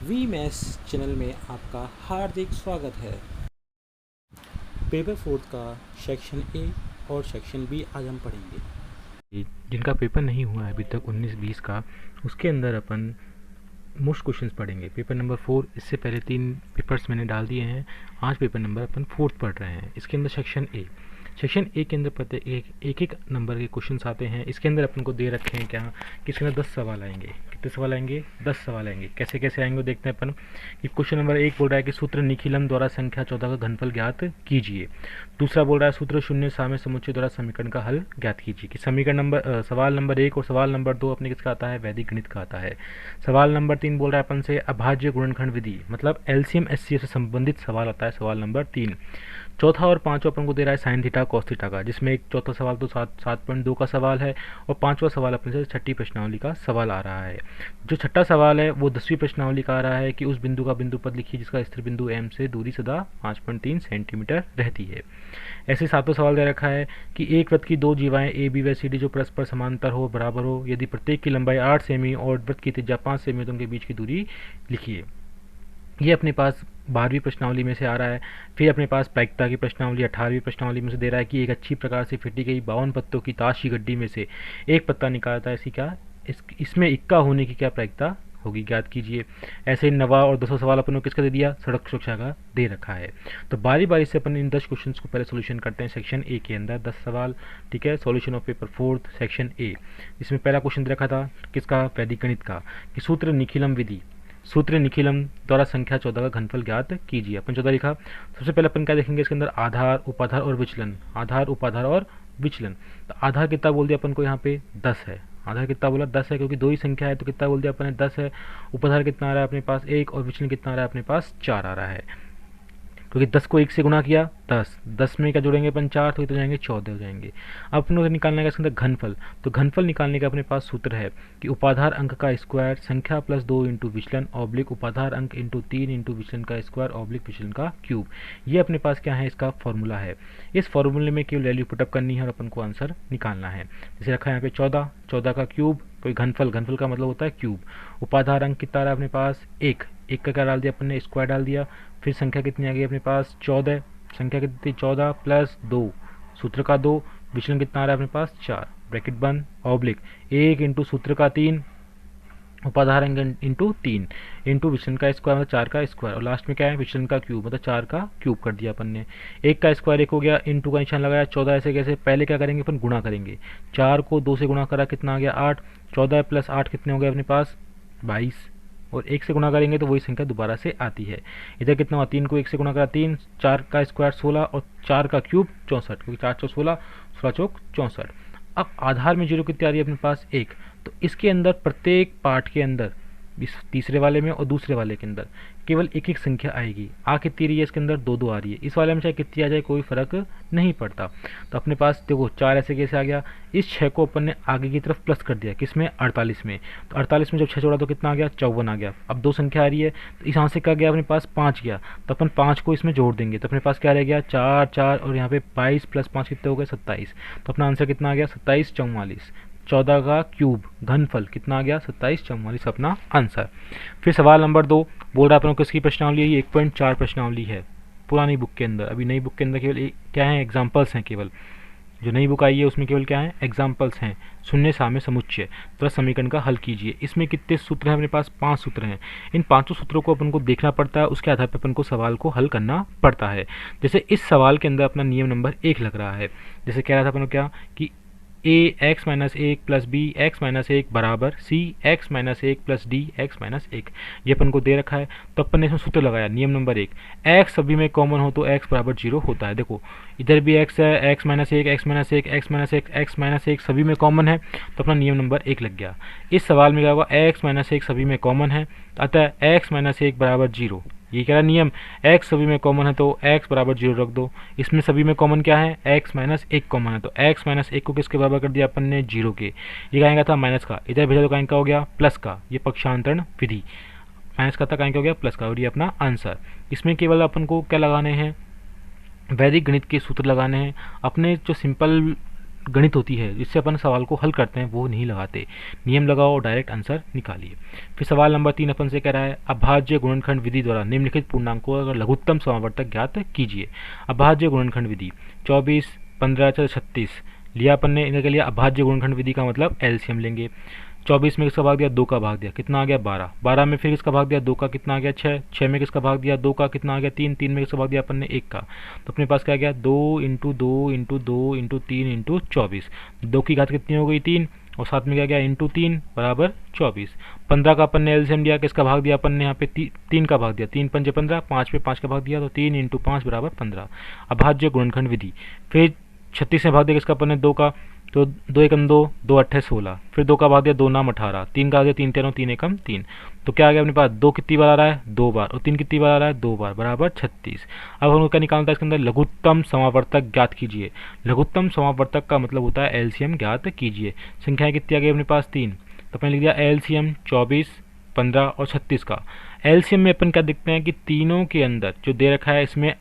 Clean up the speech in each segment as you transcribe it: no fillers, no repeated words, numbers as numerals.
We maths channel में आपका हार्दिक स्वागत है। पेपर फोर्थ का सेक्शन ए और सेक्शन बी आज हम पढ़ेंगे। जिनका पेपर नहीं हुआ है अभी तक 19-20 का, उसके अंदर अपन मोस्ट क्वेश्चंस पढ़ेंगे। पेपर नंबर 4, इससे पहले 3 पेपर्स मैंने डाल दिए हैं। आज पेपर नंबर अपन 4 पढ़ रहे हैं। इसके अंदर सेक्शन ए के अंदर प्रत्येक एक नंबर के क्वेश्चंस आते हैं। इसके अंदर अपन को दे रखे हैं क्या कि इसके अंदर 10 सवाल आएंगे। कितने सवाल आएंगे? 10 सवाल आएंगे। कैसे कैसे आएंगे वो देखते हैं अपन। कि क्वेश्चन नंबर 1 बोल रहा है कि सूत्र निखिलम द्वारा संख्या 14 का घनफल ज्ञात कीजिए। दूसरा बोल रहा है सूत्र शून्य साम्य समुच्चय द्वारा समीकरण का हल ज्ञात कीजिए। कि सवाल नंबर 1 और सवाल नंबर 2 अपने किसका आता है? वैदिक गणित का आता है। सवाल नंबर 3 बोल रहा है अपन से अभाज्य गुणनखंड विधि, मतलब एलसीएम एचसीएफ से संबंधित सवाल आता है सवाल नंबर 3। चौथा और पांचवा अपन को दे रहा है साइन थीटा कॉस थीटा का, जिसमें एक चौथा सवाल तो 7.2 का सवाल है और पांचवा सवाल अपने से छठी प्रश्नावली का सवाल आ रहा है। जो छठा सवाल है वो 10वीं प्रश्नावली का आ रहा है कि उस बिंदु का बिंदु पद लिखिए जिसका स्थिर बिंदु एम से दूरी सदा 5.3 सेंटीमीटर रहती है। ऐसे सातों सवाल दे रखा है कि एक वृत्त की दो जीवाएं ए बी व सी डी जो परस्पर समांतर हो बराबर हो, यदि प्रत्येक की लंबाई 8 सेमी और वृत्त की त्रिज्या 5 सेमी तो उनके बीच की दूरी लिखिए। ये अपने पास 12वीं प्रश्नावली में से आ रहा है। फिर अपने पास प्रायिकता की प्रश्नावली 18वीं प्रश्नावली में से दे रहा है कि एक अच्छी प्रकार से फिटी गई 52 पत्तों की ताश की गड्डी में से एक पत्ता निकालता है, इसकी क्या इसमें इक्का होने की क्या प्रायिकता होगी, ज्ञात कीजिए। ऐसे ही 9वां और 10वां सवाल अपन को किसका दे दिया? सड़क सुरक्षा का दे रखा है। तो बारी बारी से अपन इन 10 क्वेश्चंस को पहले सोल्यूशन करते हैं। सेक्शन ए के अंदर 10 सवाल, ठीक है। Solution of paper fourth section A. इसमें पहला क्वेश्चन दे रखा था किसका? वैदिक गणित का, कि सूत्र निखिलम विधि, सूत्र निखिलम द्वारा संख्या 14 का घनफल ज्ञात कीजिए। अपन 14 लिखा। सबसे पहले अपन क्या देखेंगे इसके अंदर? आधार, उपाधार और विचलन। आधार, उपाधार और विचलन। तो आधार कितना बोल दिया अपन को? यहाँ पे 10 है। आधार कितना बोला? 10 है, क्योंकि दो ही संख्या है तो कितना बोल दिया अपन ने? 10 है। उपाधार कितना आ रहा है अपने पास? 1। और विचलन कितना आ रहा है अपने पास? 4 आ रहा है, क्योंकि 10 को 1 से गुणा किया 10, 10 में क्या जोड़ेंगे अपन? 4, तो जाएंगे 14 हो जाएंगे। अब अपन को निकालने का इसके अंदर घनफल। तो घनफल निकालने का अपने पास सूत्र है कि उपाधार अंक का स्क्वायर संख्या प्लस 2 इंटू विचलन ऑब्लिक उपाधार अंक इंटू 3 इंटू विचलन का स्क्वायर ऑब्लिक विचलन का क्यूब। ये अपने पास क्या है? इसका फॉर्मूला है। इस फॉर्मूले में केवल वैल्यू पुटअप करनी है और अपन को आंसर निकालना है। जैसे रखा है यहाँ पे 14, 14 का क्यूब, कोई घनफल, घनफल का मतलब होता है क्यूब। उपाधार अंक कितना रहा अपने पास? 1, 1 का क्या डाल दिया अपन ने? स्क्वायर डाल दिया। फिर संख्या कितनी आ गई अपने पास? 14, संख्या कितनी? 14 प्लस 2, सूत्र का 2, विचलन कितना आ रहा है अपने पास? 4, ब्रैकेट बंद, ऑब्लिक 1 इंटू सूत्र का 3, उपाधार अंक इंटू 3 इंटू विचलन का स्क्वायर मतलब 4 का स्क्वायर, और लास्ट में क्या है? विचलन का क्यूब मतलब 4 का क्यूब कर दिया अपन ने। 1 का स्क्वायर 1 हो गया, इंटू का निशान लगाया। 14 ऐसे कैसे? पहले क्या करेंगे अपन? गुणा करेंगे। 4 को 2 से गुणा करा, कितना आ गया? 8। 14 प्लस 8 कितने हो गए अपने पास? 22। और 1 से गुणा करेंगे तो वही संख्या दोबारा से आती है। इधर कितना हुआ? 3 को 1 से गुणा करा 3, 4 का स्क्वायर 16 और 4 का क्यूब 64, क्योंकि 4 चौक 16, 16 चौक 64। अब आधार में जीरो कितनी आ रही है अपने पास? 1। तो इसके अंदर प्रत्येक पार्ट के अंदर, इस तीसरे वाले में और दूसरे वाले के अंदर केवल एक एक संख्या आएगी। आ कितनी रही है इसके अंदर? 2 2 आ रही है। इस वाले में चाहे कितनी आ जाए कोई फर्क नहीं पड़ता। तो अपने पास देखो 4 ऐसे कैसे आ गया? इस 6 को अपन ने आगे की तरफ प्लस कर दिया, किसमें? 48 में। तो 48 में जब 6 जोड़ा तो कितना आ गया? 54 आ गया। अब 2 संख्या आ रही है तो यहाँ से क्या गया अपने पास? 5 गया। तो अपन 5 को इसमें जोड़ देंगे तो अपने पास क्या रह गया? 4 4 और यहाँ पे 22 प्लस 5 कितने हो गए? 27। तो अपना आंसर कितना आ गया? 27 44। 14 का क्यूब घनफल कितना आ गया? 27 44 अपना आंसर। फिर सवाल नंबर 2 बोल रहा है अपन किसकी प्रश्नावली है? ये 1.4 प्रश्नावली है पुरानी बुक के अंदर। अभी नई बुक के अंदर केवल क्या है? एग्जाम्पल्स हैं। केवल जो नई बुक आई है उसमें केवल क्या है? एग्जाम्पल्स हैं। शून्य साम्य समुच्चय तो समीकरण का हल कीजिए। इसमें कितने सूत्र हैं अपने पास? 5 सूत्र हैं। इन 5 सूत्रों को अपन को देखना पड़ता है, उसके आधार पर अपन को सवाल को हल करना पड़ता है। जैसे इस सवाल के अंदर अपना नियम नंबर 1 लग रहा है। जैसे कह रहा था अपन को क्या कि A X minus 1 plus B X minus 1 बराबर C X minus 1 plus D X minus 1, ये अपन को दे रखा है। तो अपन ने इसमें सूत्र लगाया नियम नंबर 1, एक्स सभी में कॉमन हो तो एक्स बराबर 0 होता है। देखो इधर भी एक्स है, x minus 1 x minus 1 x minus 1 x minus 1 सभी में कॉमन है, तो अपना नियम नंबर 1 लग गया। इस सवाल में क्या होगा? एक्स माइनस 1 सभी में कॉमन है, अतः एक्स माइनस 1 बराबर 0। ये कह रहा नियम, एक्स सभी में कॉमन है तो एक्स बराबर 0 रख दो। इसमें सभी में कॉमन क्या है? एक्स माइनस 1 कॉमन है, तो एक्स माइनस 1 को किसके बराबर कर दिया अपन ने? 0 के। ये कहेंगे था माइनस का, इधर भेजा तो कहेंगे हो गया प्लस का। ये पक्षांतरण विधि, माइनस का था कहेंगे हो गया प्लस का, और ये अपना आंसर। इसमें केवल अपन को क्या लगाने हैं? वैदिक गणित के सूत्र लगाने हैं। अपने जो सिंपल गणित होती है जिससे अपन सवाल को हल करते हैं वो नहीं लगाते, नियम लगाओ और डायरेक्ट आंसर निकालिए। फिर सवाल नंबर 3 अपन से कह रहा है अभाज्य गुणनखंड विधि द्वारा निम्नलिखित पूर्णांकों का लघुत्तम समावर्तक ज्ञात कीजिए। अभाज्य गुणनखंड विधि 24, 15, 36 लिया अपन ने, इनके लिए अभाज्य गुणनखंड विधि का मतलब एलसीएम लेंगे। 24 में किसका भाग दिया, 2 का भाग दिया, कितना आ गया 12, 12 में फिर किसका भाग दिया 2 का, कितना आ गया 6, 6 में किसका भाग दिया 2 का, कितना आ गया 3, 3 में किसका भाग दिया अपन ने 1 का, तो अपने पास क्या आ गया 2 इंटू 2 इंटू 2 इंटू 3 इंटू 24, 2 की घात कितनी हो गई 3 और साथ में क्या गया इंटू 3 बराबर 24। 15 का अपन ने एलसीएम दिया, किसका भाग दिया अपन ने यहाँ पे 3 का भाग दिया, 3 पंजे 15, 5 पे 5 का भाग दिया तो 3 इंटू 5 बराबर 15, अभाज्य गुणनखंड विधि। फिर 36 में भाग दिया किसका अपन ने 2 का, तो 2 एकम 2, 2 अट्ठे 16, फिर 2 का भाग दिया 2 नाम 18, 3 का आ गया 3 तेरह 3 एकम 3, तो क्या आ गया अपने पास 2 कितनी बार आ रहा है 2 बार और 3 कितनी बार आ रहा है 2 बार बराबर 36। अब हमको क्या निकालना है इसके अंदर, लघुत्तम समावर्तक ज्ञात कीजिए। लघुत्तम समावर्तक का मतलब होता है एलसीएम ज्ञात कीजिए। संख्याएं कितनी आ गई अपने पास 3, तो अपन लिख दिया एलसीएम 24, 15 और 36 का। एलसीएम में अपन क्या देखते हैं कि तीनों के अंदर जो दे रखा है इसमें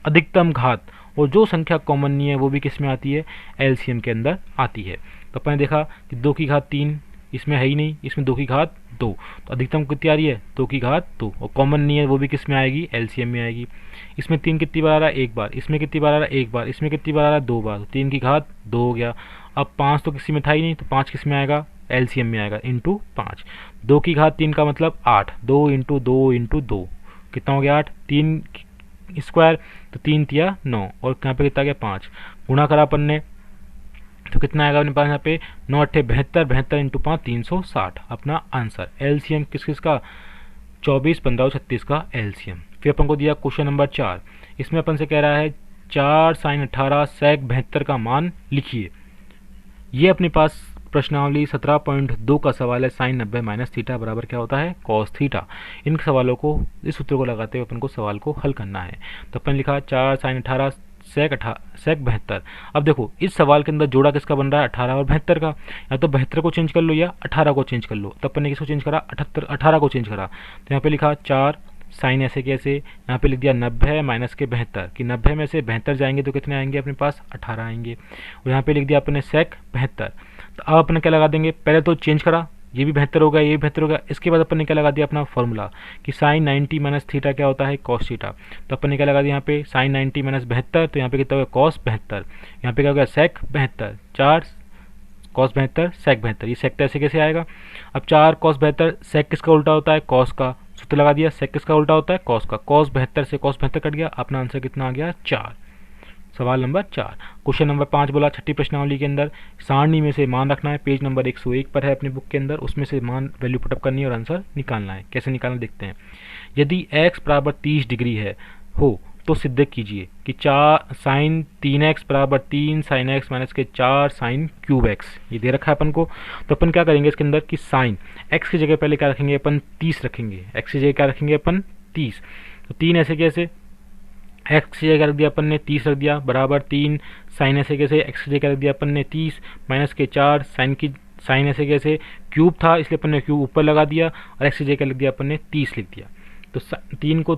अधिकतम घात और जो संख्या कॉमन नहीं है वो भी किस में आती है, एलसीएम के अंदर आती है। तो अपन ने देखा कि 2 की घात 3 इसमें है ही नहीं, इसमें 2 की घात 2, तो अधिकतम कितनी आ रही है 2 की घात 2 और कॉमन नहीं है वो भी किस में आएगी, एलसीएम में आएगी। इसमें 3 कितनी बार आ रहा है 1 बार, इसमें कितनी बार आ रहा है 1 बार, इसमें कितनी बार आ रहा है 2 बार, तो 3 की घात 2 हो गया। अब 5 तो किसी में था ही नहीं, तो 5 किस में आएगा, एलसीएम में आएगा इंटू 5। 2 की घात 3 का मतलब 8, 2 इंटू 2 इंटू 2 कितना हो गया 8, 3 स्क्वायर तो 3 तिया 9 और यहाँ पे कितना गया 5, गुणा करा अपन ने तो कितना आएगा अपने पास यहाँ पे 9 अट्ठे 72, 72 इंटू 5 360 अपना आंसर। एलसीएम किस किस का 24, 15 और 36 का एलसीएम। फिर अपन को दिया क्वेश्चन नंबर 4, इसमें अपन से कह रहा है 4 sin 18 sec 72 का मान लिखिए। ये अपने पास प्रश्नावली 17.2 का सवाल है, साइन 90 माइनस थीटा बराबर क्या होता है कॉस थीटा। इन सवालों को इस सूत्र को लगाते हुए अपन को सवाल को हल करना है। तो अपन लिखा 4 sin 18 sec 72। अब देखो इस सवाल के अंदर जोड़ा किसका बन रहा है 18 और 72 का, या तो 72 को चेंज कर लो या 18 को चेंज कर लो। तो अपन ने किसको चेंज करा 18 को चेंज करा, तो यहाँ पे लिखा 4 साइन ऐसे कैसे, यहाँ पे लिख दिया 90 माइनस के 72 कि 90 में से 72 जाएंगे तो कितने आएंगे अपने पास 18 आएंगे, और यहाँ पे लिख दिया अपने सेक 72। तो अब अपन क्या लगा देंगे, पहले तो चेंज करा ये भी 72 हो गया ये भी 72 हो गया, इसके बाद अपन ने क्या लगा दिया अपना फॉर्मूला कि साइन 90 माइनस थीटा क्या होता है कॉस थीटा। तो अपन ने क्या लगा दिया यहाँ पे साइन 90 माइनस 72, तो यहाँ पे कितना हो गया कॉस 72, यहाँ पे क्या हो गया सेक 72, 4 कॉस 72 सेक 72, ये सेक ऐसे कैसे आएगा। अब 4 कॉस 72 सेक किसका उल्टा होता है कॉस का, सूत्र लगा दिया सेक किसका उल्टा होता है कॉस का, कॉस 72 से कॉस 72 कट गया, अपना आंसर कितना आ गया 4। सवाल नंबर 4। क्वेश्चन नंबर 5 बोला छठी प्रश्नावली के अंदर सारणी में से मान रखना है, पेज नंबर 101 पर है अपनी बुक के अंदर, उसमें से मान वैल्यू पुटअप करनी है और आंसर निकालना है। कैसे निकालना देखते हैं। यदि x बराबर 30 डिग्री है हो तो सिद्ध कीजिए कि 4 साइन 3x बराबर 3 साइन x माइनस के 4 साइन क्यूब x, ये दे रखा है अपन को। तो अपन क्या करेंगे इसके अंदर कि साइन x की जगह पहले क्या रखेंगे अपन 30 रखेंगे, x की जगह क्या रखेंगे अपन 30, तो 3 ऐसे कैसे x की जगह रख दिया अपन ने 30 रख दिया बराबर 3 साइन ऐसे कैसे x की जगह रख दिया अपन ने 30 माइनस के 4 साइन ऐसे कैसे क्यूब था इसलिए अपन ने क्यूब ऊपर लगा दिया और x की जगह लिख दिया अपन ने 30 लिख दिया। तो 3 को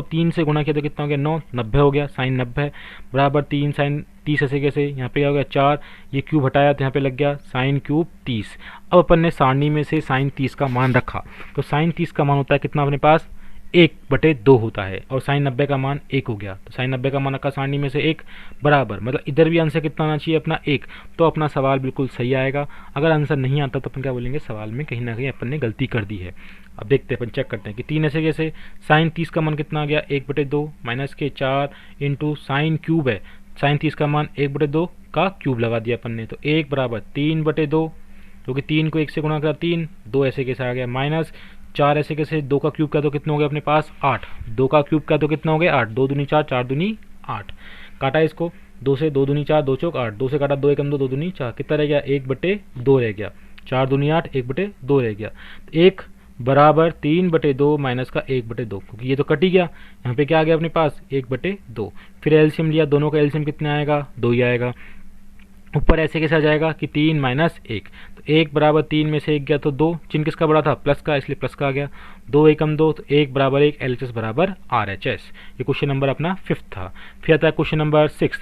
3 से गुणा किया तो कितना हो गया 9, 90 हो गया, साइन 90 बराबर 3 साइन 30 ऐसे कैसे, यहाँ पे क्या हो गया 4, ये क्यूब हटाया तो यहाँ पे लग गया साइन क्यूब 30। अब अपन ने सारणी में से साइन 30 का मान रखा, तो साइन 30 का मान होता है कितना अपने पास 1/2 होता है और साइन 90 का मान 1 हो गया, तो साइन 90 का मान रखा सारणी में से 1 बराबर, मतलब इधर भी आंसर कितना आना चाहिए अपना 1, तो अपना सवाल बिल्कुल सही आएगा। अगर आंसर नहीं आता तो अपन क्या बोलेंगे सवाल में कहीं ना कहीं अपन ने गलती कर दी है। अब देखते हैं अपन चेक करते हैं कि 3 ऐसे कैसे, साइन 30 का मान कितना आ गया 1/2 माइनस के 4 इंटू साइन क्यूब है, साइन 30 का मान 1/2 का क्यूब लगा दिया अपन ने, तो 1 बराबर 3/2, क्योंकि 3 को 1 से गुणा करा 3, 2 ऐसे कैसे आ गया माइनस 4 ऐसे कैसे, 2 का क्यूब का तो कितना हो गया अपने पास 8, 2 का क्यूब का तो कितना हो गया 8, 2 दूनी 4, 4 दूनी 8, काटा इसको 2 से, 2 दूनी 4, 2 चौक 8, 2 से काटा 2 एकम 2, 2 दूनी 4, कितना रह गया 1/2 रह गया, 4 दूनी 8, 1/2 रह गया, 1 बराबर 3/2 माइनस का 1/2, क्योंकि ये तो कट ही गया, यहाँ पे क्या आ गया अपने पास 1/2। फिर एलसीएम लिया, दोनों का एलसीएम कितना आएगा 2 ही आएगा, ऊपर ऐसे कैसे आ जाएगा कि 3 माइनस 1, तो 1 बराबर 3 में से 1 गया तो 2, चिन्ह किसका बड़ा था प्लस का इसलिए प्लस का आ गया, 2 एकम 2 तो 1 बराबर 1 LHS बराबर RHS। ये क्वेश्चन नंबर अपना 5th था। फिर आता है क्वेश्चन नंबर 6,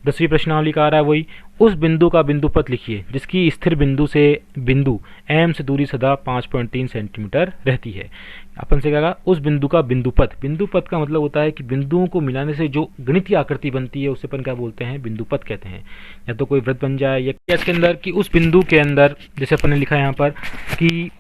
10वीं प्रश्नावली का आ रहा है वही, उस बिंदु का बिंदुपथ लिखिए जिसकी स्थिर बिंदु से बिंदु एम से दूरी सदा 5.3 सेंटीमीटर रहती है। अपन से कहेगा उस बिंदु का बिंदुपथ। बिंदुपथ का मतलब होता है कि बिंदुओं को मिलाने से जो गणितीय आकृति बनती है उसे अपन क्या बोलते हैं, बिंदुपथ कहते हैं। या तो कोई वृत्त बन जाए या इसके अंदर कि उस बिंदु के अंदर, जैसे अपन ने लिखा है यहाँ पर कि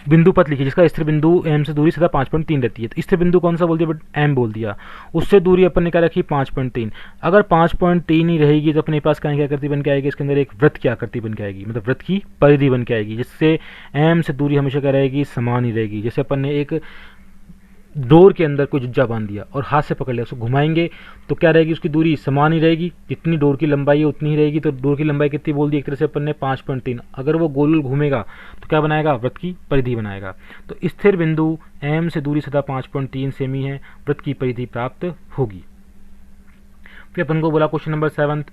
बिंदुपथ लिखिए जिसका स्थिर बिंदु एम से दूरी सदा 5.3 रहती है। तो स्थिर बिंदु कौन सा बोल दिया, बट एम बोल दिया। उससे दूरी अपन ने क्या रखी, 5.3। अगर 5.3 ही रहेगी तो अपने पास क्या आकृति बन के आएगी, इसके अंदर एक वृत्त की आकृति बन के आएगी, मतलब वृत्त की परिधि बन के आएगी, जिससे एम से दूरी हमेशा क्या रहेगी, समान ही रहेगी। जैसे अपन ने एक डोर के अंदर कोई जुज्जा बांध दिया और हाथ से पकड़ लिया, उसको घुमाएंगे तो क्या रहेगी, उसकी दूरी समान ही रहेगी, जितनी डोर की लंबाई है उतनी ही रहेगी। तो डोर की लंबाई कितनी बोल दी एक तरह से अपन ने, 5.3। अगर वो गोल घूमेगा तो क्या बनाएगा, वृत्त की परिधि बनाएगा। तो स्थिर बिंदु एम से दूरी सदा 5.3 सेमी है, वृत्त की परिधि प्राप्त होगी। फिर अपन को बोला क्वेश्चन नंबर 7,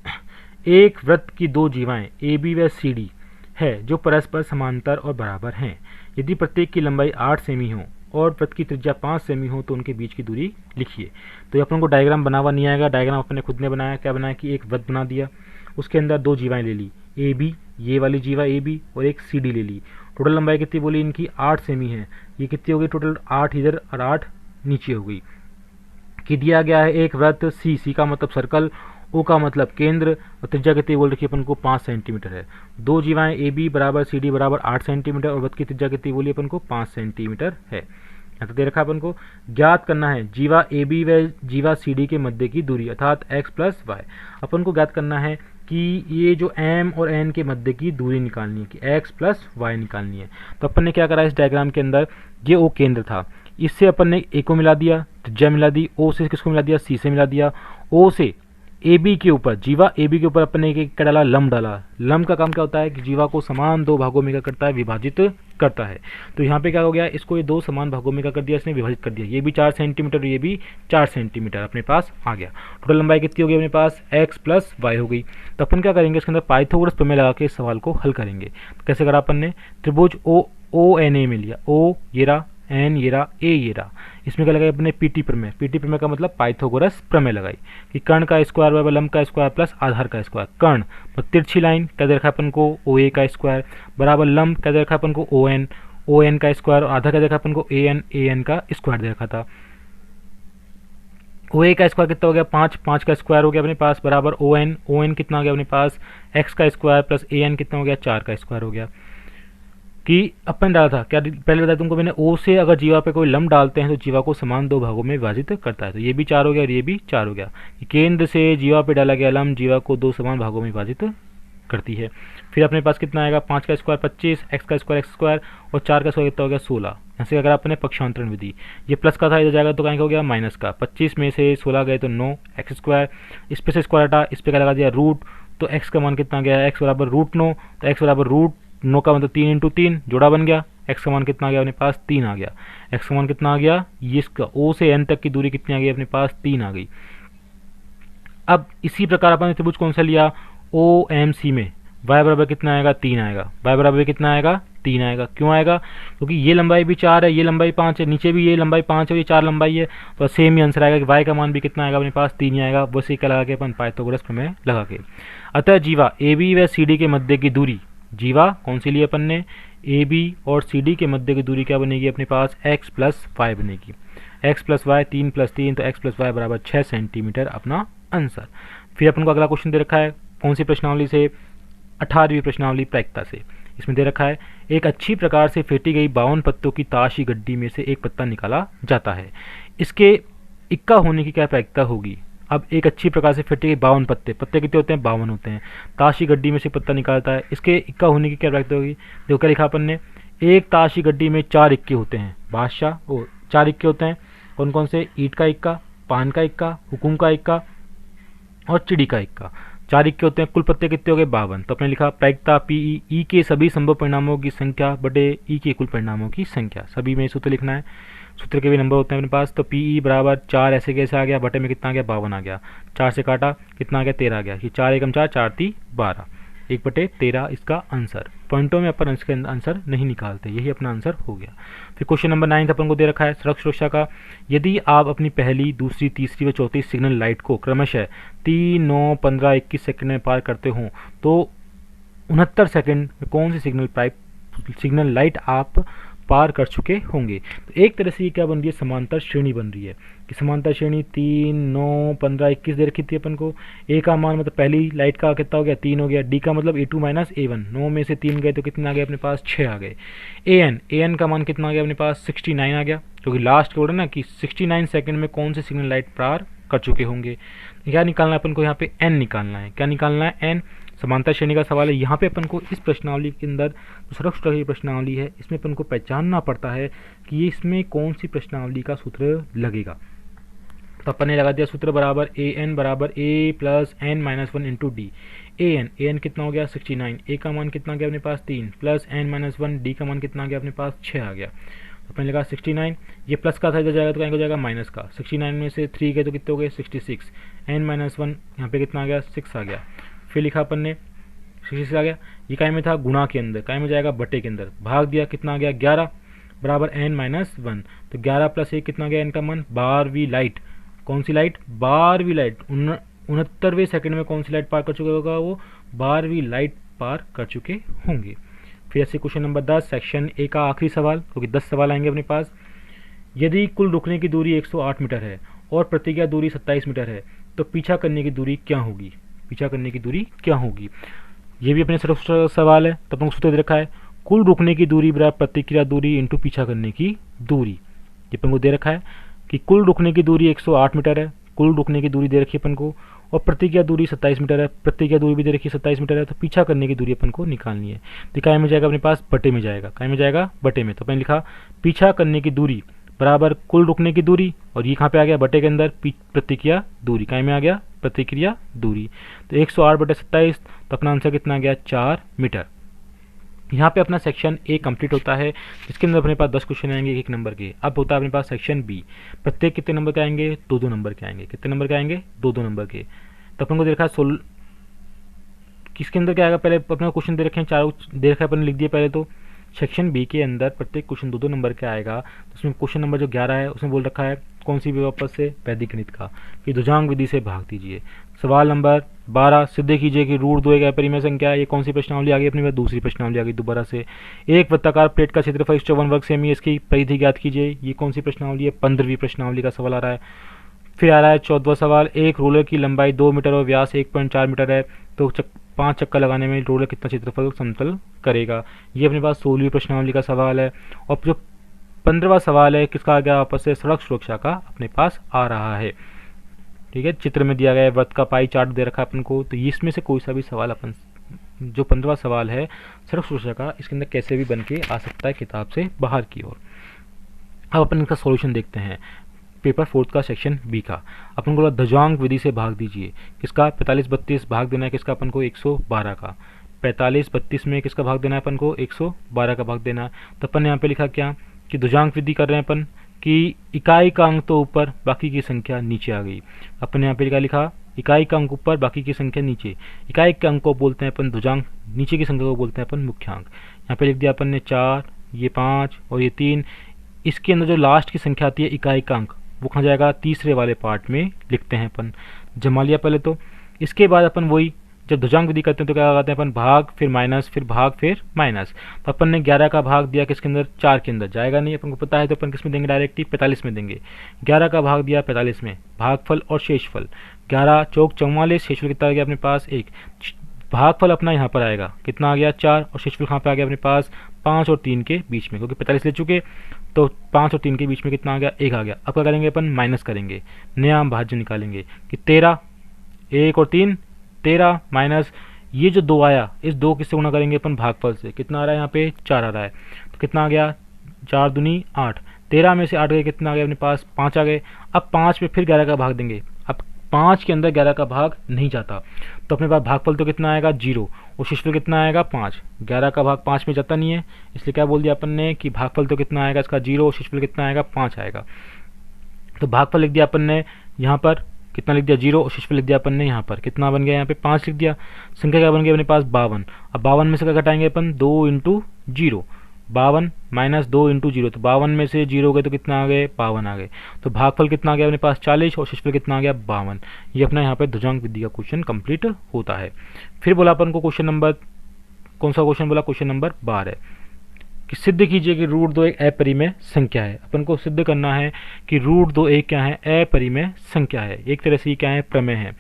एक वृत्त की दो जीवाएं ए बी व सी डी है जो परस्पर समांतर और बराबर हैं। यदि प्रत्येक की लंबाई 8 सेमी हो और वृत्त की त्रिज्या 5 सेमी हो तो उनके बीच की दूरी लिखिए। तो ये अपन को डायग्राम बनावा नहीं आएगा, डायग्राम अपने खुद ने बनाया। क्या बनाया कि एक वृत्त बना दिया, उसके अंदर दो जीवाएं ले ली, ए बी, ये वाली जीवा ए बी, और एक सी डी ले ली। टोटल लंबाई कितनी बोली इनकी, 8 सेमी है। ये कितनी हो गई टोटल, 8 इधर और 8 नीचे हो गई। कि दिया गया है एक वृत्त सी, सी का मतलब सर्कल, ओ का मतलब केंद्र, और त्रिज्या कितनी बोल रखी है अपन को, 5 सेंटीमीटर है। दो जीवाएं ए बी बराबर सी डी बराबर 8 सेंटीमीटर और वृत्त की त्रिज्या कितनी बोली अपन को, 5 सेंटीमीटर है। यहाँ तो दे रखा अपन को ज्ञात करना है जीवा ए बी व जीवा सी डी के मध्य की दूरी अर्थात x प्लस वाई। अपन को ज्ञात करना है कि ये जो m और n के मध्य की दूरी निकालनी है, कि x प्लस वाई निकालनी है। तो अपन ने क्या करा इस डायग्राम के अंदर, ये ओ केंद्र था, इससे अपन ने ए को मिला दिया, त्रिज्या मिला दी, ओ से किसको मिला दिया, सी से मिला दिया। ओ से ए बी के ऊपर, जीवा ए बी के ऊपर अपन ने क्या डाला, लंब डाला। लंब का काम क्या होता है कि जीवा को समान दो भागों में क्या करता है, विभाजित करता है। तो यहाँ पे क्या हो गया, इसको ये दो समान भागों में क्या कर दिया, इसने विभाजित कर दिया। ये भी 4 सेंटीमीटर, ये भी 4 सेंटीमीटर अपने पास आ गया। टोटल लंबाई कितनी हो गई अपने पास, x प्लस वाई हो गई। तो अपन क्या करेंगे, इसके अंदर पाइथागोरस प्रमेय लगा के इस सवाल को हल करेंगे। तो कैसे करा अपन ने, त्रिभुज ओ एन ए में लिया, ओ ये रहा, एन ये रहा, ए ये रहा। इसमें क्या लगाई अपने पीटी प्रमेय, पीटी प्रमेय का मतलब पाइथागोरस प्रमेय लगाई कि कर्ण का स्क्वायर बराबर लंब का स्क्वायर प्लस आधार का स्क्वायर। कर्ण और तिरछी लाइन क्या दे रखा अपन को, ओ ए का स्क्वायर बराबर लंब क्या दे रखा अपन को, ओ एन का स्क्वायर, और आधार क्या दे रखा अपन को, ए एन का स्क्वायर दे रखा था। ओ ए का स्क्वायर कितना हो गया, 5, 5 का स्क्वायर हो गया अपने पास बराबर ओ एन कितना हो गया अपने पास, एक्स का स्क्वायर प्लस ए एन कितना हो गया, 4 का स्क्वायर हो गया। कि अपन डाला था क्या, पहले बताया तुमको मैंने, ओ से अगर जीवा पे कोई लंब डालते हैं तो जीवा को समान दो भागों में विभाजित करता है। तो ये भी 4 हो गया और ये भी 4 हो गया। केंद्र से जीवा पे डाला गया लंब जीवा को दो समान भागों में विभाजित करती है। फिर अपने पास कितना आएगा, 5 का स्क्वायर 25, एक्स का स्क्वायर एक्स स्क्वायर, और 4 का स्क्वायर कितना हो गया, 16। यहाँ से अगर आपने पक्षांतरण विधि, ये प्लस का था इधर जाएगा तो कहीं हो गया माइनस का, 25 में से 16 गए तो 9 एक्स स्क्वायर, इस पे से स्क्वायर हटा, इस पे क्या लगा दिया रूट, तो एक्स का मान कितना गया, एक्स बराबर √9, तो एक्स बराबर √9 का मतलब 3 × 3 जोड़ा बन गया। एक्स का मान कितना आ गया अपने पास, 3 आ गया। एक्स का मान कितना आ गया, ये इसका ओ से एन तक की दूरी कितनी आ गई अपने पास, 3 आ गई। अब इसी प्रकार अपन ने त्रिभुज कौन सा लिया, ओ एम सी में y बराबर कितना आएगा, 3 आएगा। y बराबर कितना आएगा, 3 आएगा। क्यों आएगा, क्योंकि ये लंबाई भी 4 है, ये लंबाई 5 है, नीचे भी ये लंबाई 5 है, ये 4 लंबाई है, तो सेम ही आंसर आएगा कि y का मान भी कितना आएगा अपने पास, 3 ही आएगा। बस ये क्या लगा के अपन पाइथागोरस प्रमेय लगा के। अतः जीवा ए बी व सी डी के मध्य की दूरी, जीवा कौन सी ली अपन ने, ए बी और सी डी के मध्य की दूरी क्या बनेगी अपने पास, x प्लस वाई बनेगी। x प्लस वाई, 3 + 3 तो x प्लस वाई बराबर 6 सेंटीमीटर अपना आंसर। फिर अपन को अगला क्वेश्चन दे रखा है कौन सी प्रश्नावली से, 18वीं प्रश्नावली प्रायिकता से। इसमें दे रखा है एक अच्छी प्रकार से फेंटी गई 52 पत्तों की ताशी गड्डी में से एक पत्ता निकाला जाता है, इसके इक्का होने की क्या प्रायिकता होगी। अब एक अच्छी प्रकार से फेंटी गई 52 पत्ते, पत्ते कितने होते हैं, 52 होते हैं। ताशी गड्डी में से पत्ता निकालता है, इसके इक्का होने की क्या प्रायिकता होगी। देखो क्या लिखा अपन ने, एक ताशी गड्डी में 4 इक्के होते हैं, बादशाह और 4 इक्के होते हैं। कौन कौन से, ईंट का इक्का, पान का इक्का, हुकुम का इक्का और चिड़ी का इक्का। 4 इक्के होते हैं। कुल पत्ते कितने हो गए, 52। तो अपने लिखा प्रायिकता पी ई के सभी संभव परिणामों की संख्या बटे ई के कुल परिणामों की संख्या। सभी में सूत्र लिखना है, सूत्र के भी नंबर होते हैं अपने पास। तो पी ई बराबर 4 ऐसे कैसे आ गया, बटे में कितना आ गया, 52 आ गया। 4 से काटा कितना आ गया, 13 आ गया। ये 4 × 4 = 4 × 3 = 12। 1/13 इसका आंसर। पॉइंटों में अपन इसके आंसर नहीं निकालते, यही अपना आंसर हो गया। फिर क्वेश्चन नंबर 9 अपन को दे रखा है सड़क सुरक्षा का। यदि आप अपनी पहली, दूसरी, तीसरी व चौथी सिग्नल लाइट को क्रमशः 3, 9, 15, 21 सेकंड में पार करते हों तो 69 सेकंड में कौन सी सिग्नल लाइट आप पार कर चुके होंगे। तो एक तरह से ये क्या बन रही है, समांतर श्रेणी बन रही है कि समांतर श्रेणी 3, 9, 15, 21 दे रखी थी अपन को। ए का मान मतलब पहली लाइट का कितना हो गया, 3 हो गया। डी का मतलब A2 माइनस A1, 9 में से 3 गए तो कितने आ गए अपने पास, 6 आ गए। एन का मान कितना आ गया अपने पास, 69 आ गया, क्योंकि लास्ट कोड है ना कि 69 सेकंड में कौन से सिग्नल लाइट पार कर चुके होंगे। क्या निकालना है अपन को, यहाँ पे एन निकालना है। क्या निकालना है, एन। समांतर श्रेणी का सवाल है। यहाँ पे अपन को इस प्रश्नावली के अंदर जो सड़क सुरक्षा की प्रश्नावली है इसमें अपन को पहचानना पड़ता है कि ये इसमें कौन सी प्रश्नावली का सूत्र लगेगा। तो अपन ने लगा दिया सूत्र बराबर an बराबर a plus n minus 1 into D. an कितना हो गया 69, a का मान कितना गया अपने पास 3 प्लस n माइनस 1, डी का मान कितना गया अपने पास 6 आ गया। तो अपन लगा 69, ये प्लस का था इधर जाएगा तो कहीं हो जाएगा माइनस का। 69 में से 3 गए तो कितने हो गए 66, n माइनस 1 यहाँ पे कितना आ गया 6 आ गया। फिर लिखा अपन ने 66 आ गया। ये काय में था गुणा के अंदर, काय में जाएगा बटे के अंदर, भाग दिया कितना आ गया 11 बराबर n माइनस 1। तो 11 प्लस 1 कितना गया, n का मान 12वीं लाइट। कौन सी लाइट, 12वीं लाइट। 69वें सेकंड में कौन सी लाइट पार कर चुके होगा, वो 12वीं लाइट पार कर चुके होंगे। फिर ऐसे क्वेश्चन नंबर 10 सेक्शन ए का आखिरी सवाल, क्योंकि 10 सवाल आएंगे अपने पास। यदि कुल रुकने की दूरी 108 मीटर है और प्रतिज्ञा दूरी 27 मीटर है तो पीछा करने की दूरी क्या होगी, पीछा करने की दूरी क्या होगी। ये भी अपने सवाल है। तो अपन सूत्र दे रखा है कुल रुकने की दूरी बराबर प्रतिक्रिया दूरी इंटू पीछा करने की दूरी। ये अपन को दे रखा है कि कुल रुकने की दूरी 108 मीटर है, कुल रुकने की दूरी दे रखी है अपन को, और प्रतिज्ञा दूरी 27 मीटर है, प्रतिज्ञा दूरी भी दे रखी है 27 मीटर है। तो पीछा करने की दूरी अपन को निकालनी है। तो काय में जाएगा अपने पास, बटे में जाएगा। काय में जाएगा, बटे में। तो अपन लिखा पीछा करने की दूरी बराबर कुल रुकने की दूरी, और ये कहाँ पे आ गया बटे के अंदर प्रतिक्रिया दूरी। काय में आ गया प्रतिक्रिया दूरी। तो 108/27, तो अपना आंसर कितना आ गया 4 मीटर। यहाँ पे अपना सेक्शन ए कंप्लीट होता है, जिसके अंदर अपने पास 10 क्वेश्चन आएंगे 1 नंबर के। अब होता है अपने पास सेक्शन बी, प्रत्येक कितने नंबर के आएंगे, 2-2 नंबर के आएंगे। कितने नंबर के आएंगे, 2-2 नंबर के। तो अपन को देखा किसके अंदर क्या आएगा, पहले अपना क्वेश्चन दे रखे हैं, चारों दे रखा है अपन लिख दिए पहले। तो सेक्शन बी के अंदर प्रत्येक क्वेश्चन 2-2 नंबर के आएगा। तो उसमें क्वेश्चन नंबर जो 11 है उसमें बोल रखा है कौन सी वापस से, वैदिक गणित का, कि ध्रुजांक विधि से भाग दीजिए। सवाल नंबर 12, सिद्ध कीजिए कि रूट 2 एक परिमेय संख्या है। ये कौन सी प्रश्नावली आ गई अपनी बात, दूसरी प्रश्नावली आ गई दोबारा से। एक वृत्ताकार प्लेट का क्षेत्रफल 54 वर्ग सेमी, इसकी परिधि ज्ञात कीजिए। ये कौन सी प्रश्नावली है, 15वीं प्रश्नावली का सवाल आ रहा है। फिर आ रहा है 14वां सवाल, एक रोलर की लंबाई 2 मीटर और व्यास 1.4 मीटर है, तो 5 चक्कर लगाने में रोलर कितना क्षेत्रफल समतल करेगा। ये अपने पास 16वीं प्रश्नावली का सवाल है। और जो 15वां सवाल है किसका आ गया वापस से, सड़क सुरक्षा का अपने पास आ रहा है। ठीक है, चित्र में दिया गया है, वृत्त का पाई चार्ट दे रखा है अपन को। तो इसमें से कोई सा भी सवाल अपन, जो 15वां सवाल है सड़क सुरक्षा का, इसके अंदर कैसे भी बन के आ सकता है किताब से बाहर की ओर। अब अपन इसका सॉल्यूशन देखते हैं। पेपर 4 का सेक्शन बी का अपन को ध्रुजांक विधि से भाग दीजिए। किसका, 45-32 भाग देना है किसका अपन को, 112 का। 45-32 में किसका भाग देना है अपन को, 112 का भाग देना है। तो अपन ने यहाँ पे लिखा क्या कि ध्रुजांक विधि कर रहे हैं अपन कि इकाई का अंक तो ऊपर बाकी की संख्या नीचे आ गई। अपन ने यहाँ पे लिखा इकाई का अंक ऊपर बाकी की संख्या नीचे। इकाई के अंक को बोलते हैं अपन ध्रुजांक, नीचे की संख्या को बोलते हैं अपन मुख्यांक। यहाँ पे लिख दिया अपन ने 4, ये 5 और ये 3। इसके अंदर जो लास्ट की संख्या आती है इकाई का अंक, वो कहाँ जाएगा, तीसरे वाले पार्ट में लिखते हैं अपन। जमा लिया पहले तो। इसके बाद अपन वही जब ध्रुजांक विधि करते हैं तो क्या लगाते हैं अपन, भाग फिर माइनस फिर भाग फिर माइनस। तो अपन ने 11 का भाग दिया किसके अंदर, 4 के अंदर, जाएगा नहीं अपन को पता है, तो अपन किस में देंगे, डायरेक्टली 45 में देंगे। 11 का भाग दिया 45 में, भागफल और शेषफल 11 चौक 44, शेषफल कितना आ गया अपने पास 1। भागफल अपना यहाँ पर आएगा कितना आ गया 4, और शेषफल कहाँ पे आ गया अपने पास 5 और 3 के बीच में, क्योंकि 45 ले चुके तो 5 और 3 के बीच में कितना आ गया 1 आ गया। अब क्या करेंगे अपन, माइनस करेंगे, नया भाज्य निकालेंगे कि 13, 1 और 3 13 माइनस ये जो 2 आया, इस 2 किससे गुणा करेंगे अपन, भागफल से। कितना आ रहा है यहाँ पे 4 आ रहा है, तो कितना आ गया 4 दूनी 8। 13 में से 8 गए कितना आ गया अपने पास 5 आ गए। अब 5 में फिर 11 का भाग देंगे। अब 5 के अंदर 11 का भाग नहीं जाता, तो अपने पास भागफल तो कितना आएगा 0, और शेषफल कितना आएगा 5। 11 का भाग 5 में जाता नहीं है, इसलिए क्या बोल दिया अपन ने कि भागफल तो कितना आएगा इसका 0, और शेषफल कितना आएगा 5 आएगा। तो भागफल लिख दिया अपन ने यहाँ पर कितना लिख दिया 0 और शेषफल लिख दिया अपन ने यहाँ पर कितना बन गया, यहाँ पे 5 लिख दिया। संख्या क्या बन गई अपने पास 52। अब 52 में से क्या घटाएंगे अपन 2 इंटू 0, 52 माइनस 2 इंटू 0, तो 52 में से 0 गए तो कितना आ गए 52 आ गए। तो भागफल कितना आ गया अपने पास 40 और शेषफल कितना आ गया 52। ये अपना यहाँ पे ध्रुजांक विधि का क्वेश्चन कंप्लीट होता है। फिर बोला अपन को क्वेश्चन नंबर, कौन सा क्वेश्चन बोला, क्वेश्चन नंबर 12 कि सिद्ध कीजिए कि रूट 2 एक अपरिमेय संख्या है। अपन को सिद्ध करना है कि रूट 2 एक क्या है, अपरिमेय संख्या है। एक तरह से ये क्या है, प्रमेय है।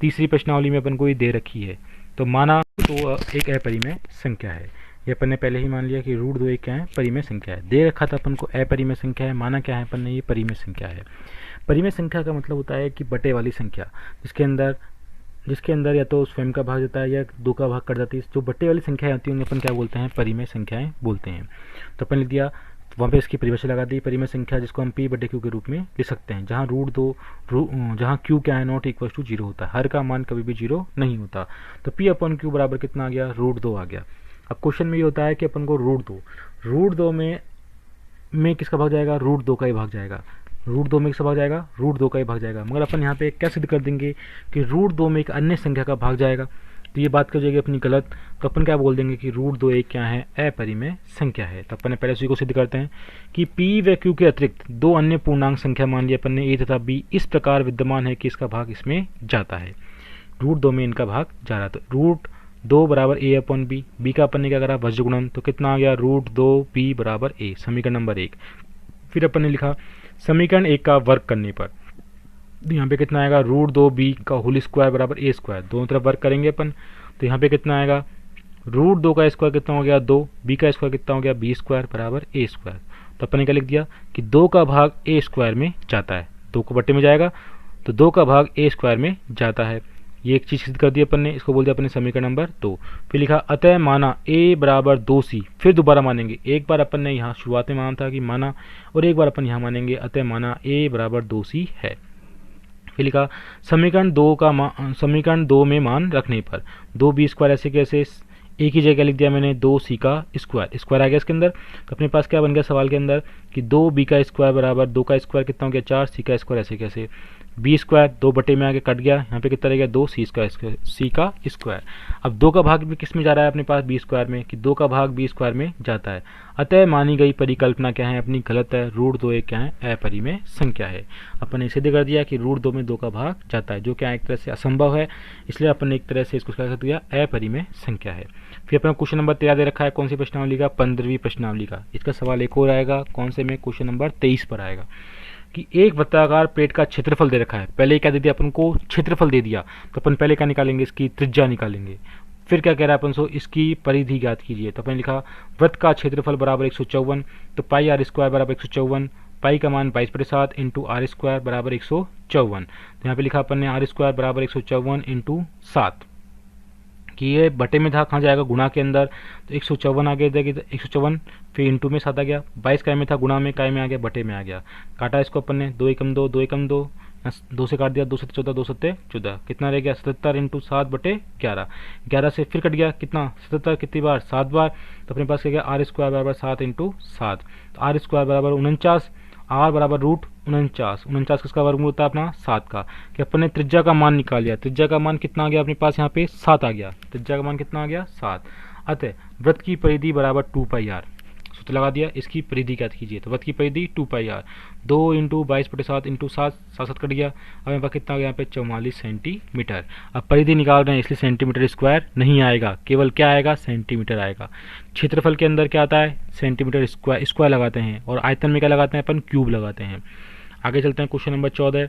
तीसरी प्रश्नावली में अपन को ये दे रखी है। तो माना तो एक अपरिमेय संख्या है, ये अपन ने पहले ही मान लिया कि रूट 2 एक क्या है, परिमेय संख्या है। दे रखा था अपन को अपरिमेय संख्या है, माना क्या है अपन ने, ये परिमेय संख्या है। परिमेय संख्या का मतलब होता है कि बटे वाली संख्या, जिसके अंदर या तो स्वयं का भाग देता है या 2 का भाग कर जाती है। जो बटे वाली संख्याएं होती हैं उन्हें अपन क्या बोलते हैं, परिमेय संख्याएं बोलते हैं। तो अपन लिख दिया वहाँ पे इसकी परिभाषा लगा दी, परिमेय संख्या जिसको हम p बटे q के रूप में लिख सकते हैं, जहाँ जहाँ q क्या है, नॉट इक्वल टू 0 होता है। हर का मान कभी भी 0 नहीं होता। तो p अपॉन q बराबर कितना आ गया, रूट 2 आ गया। अब क्वेश्चन में ये होता है कि अपन को रूट दो में किसका भाग जाएगा, रूट 2 का ही भाग जाएगा। रूट 2 में किसका भाग जाएगा, रूट 2 का ही भाग जाएगा। मगर अपन यहाँ पे क्या सिद्ध कर देंगे कि रूट 2 में एक अन्य संख्या का भाग जाएगा, तो ये बात कर जाएगी अपनी गलत। तो अपन क्या बोल देंगे कि रूट 2 एक क्या है, अपरिमेय संख्या है। तो अपन ने पहले उसी को सिद्ध करते हैं कि p व q के अतिरिक्त 2 अन्य पूर्णांक संख्या मान लिया अपन ने a तथा b इस प्रकार विद्यमान है कि इसका भाग इसमें जाता है। रूट 2 में इनका भाग जा रहा, तो रूट 2 बराबर a अपॉन बी, बी का अपन ने क्या करा वज्र गुणन, तो कितना आ गया रूट 2 b बराबर a, समीकरण नंबर 1। फिर अपन ने लिखा समीकरण 1 का वर्ग करने पर यहाँ पे कितना आएगा, रूट 2 b का होल स्क्वायर बराबर a स्क्वायर, दोनों तरफ वर्ग करेंगे अपन। तो यहाँ पे कितना आएगा, रूट 2 का स्क्वायर कितना हो गया 2, b का स्क्वायर कितना हो गया b स्क्वायर बराबर a स्क्वायर। तो अपन ने क्या लिख दिया कि 2 का भाग a स्क्वायर में जाता है, 2 को बट्टे में जाएगा तो 2 का भाग a स्क्वायर में जाता है। ये एक चीज़ सिद्ध कर दी अपन ने, इसको बोल दिया अपन ने समीकरण नंबर 2। फिर लिखा अतः माना a बराबर 2c, फिर दोबारा मानेंगे, एक बार अपन ने यहाँ शुरुआत में माना था कि माना, और एक बार अपन यहाँ मानेंगे अतः माना a बराबर 2c है। फिर लिखा समीकरण 2 में मान रखने पर 2b स्क्वायर ऐसे कैसे, एक ही जगह लिख दिया मैंने 2c का स्क्वायर आ गया इसके अंदर। तो अपने पास क्या बन गया सवाल के अंदर कि 2b का स्क्वायर बराबर 2 का स्क्वायर कितना हो गया 4, c का स्क्वायर ऐसे कैसे, b स्क्वायर 2 बटे में आगे कट गया, यहाँ पे कितना रह गया 2 c का स्क्वायर। अब 2 का भाग भी किस में जा रहा है अपने पास b स्क्वायर में, कि 2 का भाग b स्क्वायर में जाता है। अतः मानी गई परिकल्पना क्या है अपनी, गलत है। रूट 2 एक क्या है, अपरिमेय संख्या है। अपन ने सिद्ध कर दिया कि रूट 2 में 2 का भाग जाता है, जो क्या एक तरह से असंभव है, इसलिए अपन ने एक तरह से इसको क्या कर दिया, अपरिमेय संख्या है। फिर अपना क्वेश्चन नंबर 13 दे रखा है, कौन सी प्रश्नावली का, 15वीं प्रश्नावली का। इसका सवाल एक और आएगा, कौन से में, क्वेश्चन नंबर 23 पर आएगा कि एक वृत्ताकार प्लेट का क्षेत्रफल दे रखा है। पहले क्या दे दिया अपन को, क्षेत्रफल दे दिया, तो अपन पहले क्या निकालेंगे, इसकी त्रिज्या निकालेंगे। फिर क्या कह रहा है अपन सो, इसकी परिधि ज्ञात कीजिए। तो अपन लिखा वृत्त का क्षेत्रफल बराबर 154, तो पाई आर स्क्वायर बराबर 154, पाई का मान 22/7 इंटू आर स्क्वायर बराबर 154। तो यहाँ पे लिखा अपन ने आर स्क्वायर बराबर 154 इंटू 7, कि ये बटे में था, कहाँ जाएगा, गुणा के अंदर, तो 154 आ गया, 154 फिर इंटू में 7 आ गया, 22 काय में था, गुणा में काय में आ गया, बटे में आ गया। काटा इसको अपन ने, 2 एकम 2, 2 एकम 2, 2 से काट दिया, 2 से 14, 2 सत्ते 14, कितना रह गया 77 इंटू 7/11, 11 से फिर कट गया कितना 77, कितनी बार 7 बार। तो अपने पास क्या गया आर स्क्वायर बराबर 7 इंटू 7, तो आर स्क्वायर बराबर 49, आर बराबर रूट 49 किसका वर्गमूल होता है अपना 7 का। कि अपन ने त्रिज्या का मान निकाल लिया, त्रिज्या का मान कितना आ गया अपने पास यहाँ पे 7 आ गया, त्रिज्या का मान कितना आ गया 7। अतः वृत्त की परिधि बराबर 2 पाई आर, सूत्र लगा दिया, इसकी परिधि क्या कीजिए, तो वृत्त की परिधि 2 पाई आर, 2 इंटू 22/7 इंटू 7, 7 कट गया, अब यहाँ पर कितना आ गया यहाँ पे 44 सेंटीमीटर। अब परिधि निकाल रहे हैं इसलिए सेंटीमीटर स्क्वायर नहीं आएगा, केवल क्या आएगा सेंटीमीटर आएगा। क्षेत्रफल के अंदर क्या आता है सेंटीमीटर स्क्वायर लगाते हैं, और आयतन में क्या लगाते हैं अपन क्यूब लगाते हैं। आगे चलते हैं क्वेश्चन नंबर 14।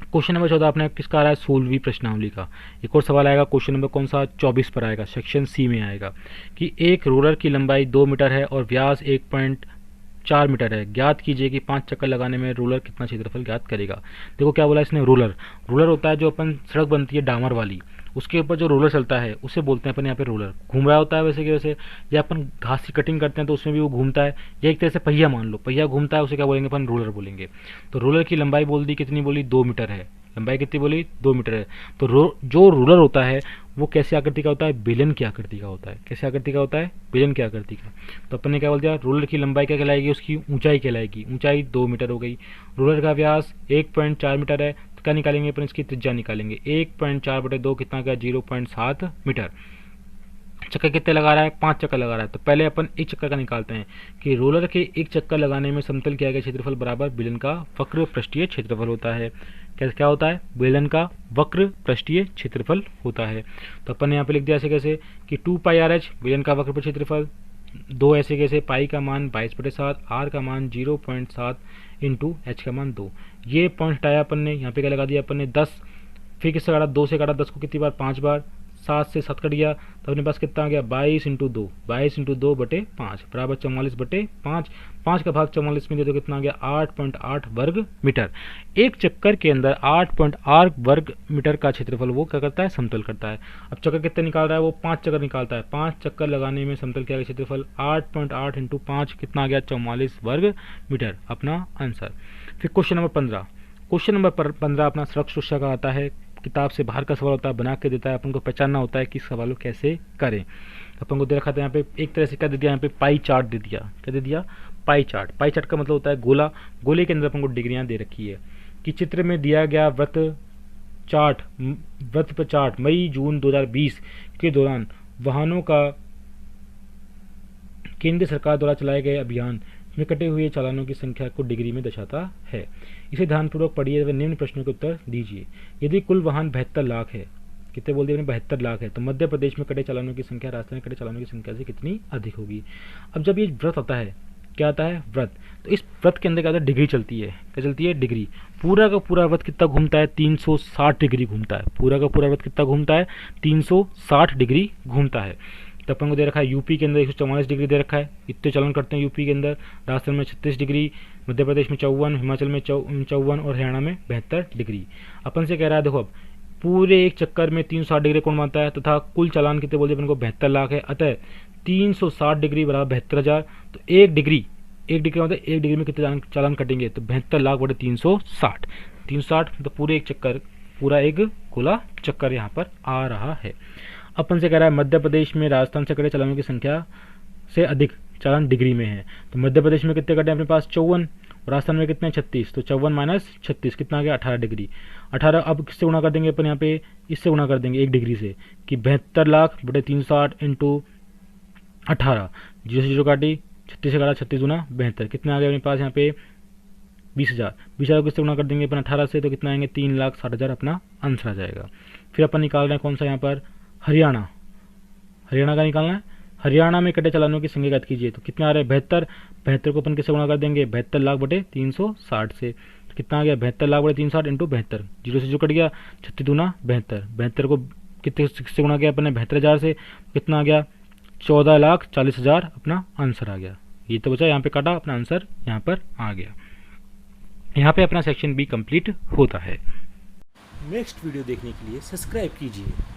क्वेश्चन नंबर 14 अपने किसका आ रहा है 16वीं प्रश्नावली का। एक और सवाल आएगा क्वेश्चन नंबर कौन सा 24 पर आएगा, सेक्शन सी में आएगा कि एक रोलर की लंबाई 2 मीटर है और व्यास 1.4 मीटर है, ज्ञात कीजिए कि 5 चक्कर लगाने में रोलर कितना क्षेत्रफल ज्ञात करेगा। देखो क्या बोला इसने, रोलर होता है जो अपन सड़क बनती है डामर वाली, उसके ऊपर जो रोलर चलता है उसे बोलते हैं अपन यहाँ पे रोलर। घूम रहा होता है वैसे कि वैसे, या अपन घास की कटिंग करते हैं तो उसमें भी वो घूमता है, या एक तरह से पहिया मान लो, पहिया घूमता है, उसे क्या बोलेंगे अपन रोलर बोलेंगे। तो रोलर की लंबाई बोल दी, कितनी बोली 2 मीटर है, लंबाई कितनी बोली 2 मीटर है। तो जो रोलर होता है वो कैसी आकृति का होता है, बेलन की आकृति का होता है। कैसे आकृति का होता है, बेलन की आकृति का। तो अपन ने क्या बोल दिया, रोलर की लंबाई क्या कहलाएगी, उसकी ऊंचाई कहलाएगी, ऊंचाई 2 मीटर हो गई। रोलर का व्यास 1.4 मीटर है, तो क्या निकालेंगे अपन, इसकी त्रिज्या निकालेंगे। 1.4/2 कितना गया, 0.7 मीटर। चक्कर कितने लगा रहा है, 5 चक्कर लगा रहा है। तो पहले अपन एक चक्कर का निकालते हैं कि रोलर के एक चक्कर लगाने में समतल किया गया क्षेत्रफल बराबर बेलन का वक्र पृष्ठीय क्षेत्रफल होता है। क्या होता है, बेलन का वक्र पृष्ठीय क्षेत्रफल होता है। तो अपन ने यहाँ पे लिख दिया ऐसे कैसे कि 2πRH बेलन का वक्र पृष्ठीय क्षेत्रफल, 2 ऐसे कैसे, पाई का मान 22/7, आर का मान 0.7 इंटू एच का मान 2। ये पॉइंट हटाया अपन ने, यहाँ पे क्या लगा दिया अपन ने 10, फिर किससे काटा, 2 से काटा, 10 को कितनी बार, 5 बार, 7 से 7 कट गया तो अपने पास कितना आ गया, 22 इंटू 2, 22 इंटू 2/5 बराबर 44/5। 5 का भाग 44 में दे तो कितना आ गया, 8.8 वर्ग मीटर। एक चक्कर के अंदर 8.8 वर्ग मीटर का क्षेत्रफल वो क्या करता है, समतल करता है। अब चक्कर कितने निकाल रहा है, वो 5 चक्कर निकालता है। 5 चक्कर लगाने में समतल किया गया क्षेत्रफल 8.8 इंटू 5 कितना आ गया, 44 वर्ग मीटर, अपना आंसर। फिर क्वेश्चन नंबर 15। क्वेश्चन नंबर 15 अपना सड़क सुरक्षा का आता है, किताब से बाहर का सवाल होता है, बना के देता है, अपन को पहचानना होता है कि सवाल को कैसे करें। अपन को दे रखा था यहाँ पे एक तरह से क्या दे दिया, यहाँ पे पाई चार्ट दे दिया। क्या दे दिया, पाई चार्ट। पाई चार्ट का मतलब होता है गोला। गोले के अंदर अपन को डिग्रियां दे रखी है कि चित्र में दिया गया वृत्त पर चार्ट मई जून 2020 के दौरान वाहनों का केंद्र सरकार द्वारा चलाए गए अभियान में कटे हुए चालानों की संख्या को डिग्री में दर्शाता है। इसे ध्यानपूर्वक पढ़िए व निम्न प्रश्नों के उत्तर दीजिए। यदि कुल वाहन 72 लाख है, कितने बोल दिए, 72 लाख है, तो मध्य प्रदेश में कटे चालानों की संख्या राजस्थान में कटे चालानों की संख्या से कितनी अधिक होगी। अब जब ये व्रत आता है, क्या आता है, व्रत, तो इस व्रत के अंदर क्या आता है, डिग्री चलती है। क्या चलती है, डिग्री। पूरा का पूरा व्रत कितना घूमता है, 360 डिग्री घूमता है। पूरा का पूरा व्रत कितना घूमता है, 360 डिग्री घूमता है। तो अपन को दे रखा है यूपी के अंदर 144 डिग्री दे रखा है, इतने चलन करते हैं यूपी के अंदर। राजस्थान में 36 डिग्री, मध्य प्रदेश में 54, हिमाचल में 54 और हरियाणा में 72 डिग्री। अपन से कह रहा है देखो अब पूरे एक चक्कर में 360 डिग्री कौन मानता है, तथा कुल चालान कितने बोलते हैं अपन को, 72 लाख है। अतः 360 डिग्री बराबर 72,000। तो एक डिग्री मतलब एक डिग्री में कितने चालान कटेंगे, तो 72 लाख बटे 360। 360 तो पूरे एक चक्कर, पूरा एक गोला चक्कर यहाँ पर आ रहा है। अपन से कह रहा है मध्य प्रदेश में राजस्थान से कटे चालानों की संख्या से अधिक चालान डिग्री में है। तो मध्य प्रदेश में कितने कटे अपने पास, 54, राजस्थान में कितने, 36। तो 54 माइनस 36 कितना आ गया, 18 डिग्री। 18 अब किससे गुणा कर देंगे अपन, यहाँ पे इससे गुणा कर देंगे 1 डिग्री से, कि 72 लाख बटे 360 इंटू 18, 0 से 0 काटी, 36 से काटा, 36 गुना 72, कितना आ गया अपने पास यहाँ पे 20,000। 20,000 को किससे गुणा कर देंगे अपन 18 से, तो कितना आएंगे 3,60,000 अपना आंसर आ जाएगा। फिर अपन निकाल रहे हैं कौन सा यहाँ पर, हरियाणा। हरियाणा का निकालना है। हरियाणा में कटे चालानों की संख्या ज्ञात कीजिए। तो कितना आ रहा है, 72। 72 को अपन किससे गुणा कर देंगे, 72 लाख बटे 360 से, तो कितना आ गया, 72 लाख बटे 360 इंटू 72, 0 से 0 कट गया, 36 दूना 72। 72 को कितने से गुणा किया अपन ने, 72,000 से, कितना आ गया, 14,40,000 अपना आंसर आ गया। ये तो बचा, यहाँ पे काटा, अपना आंसर यहाँ पर आ गया। यहाँ पे अपना सेक्शन बी कंप्लीट होता है। नेक्स्ट वीडियो देखने के लिए सब्सक्राइब कीजिए।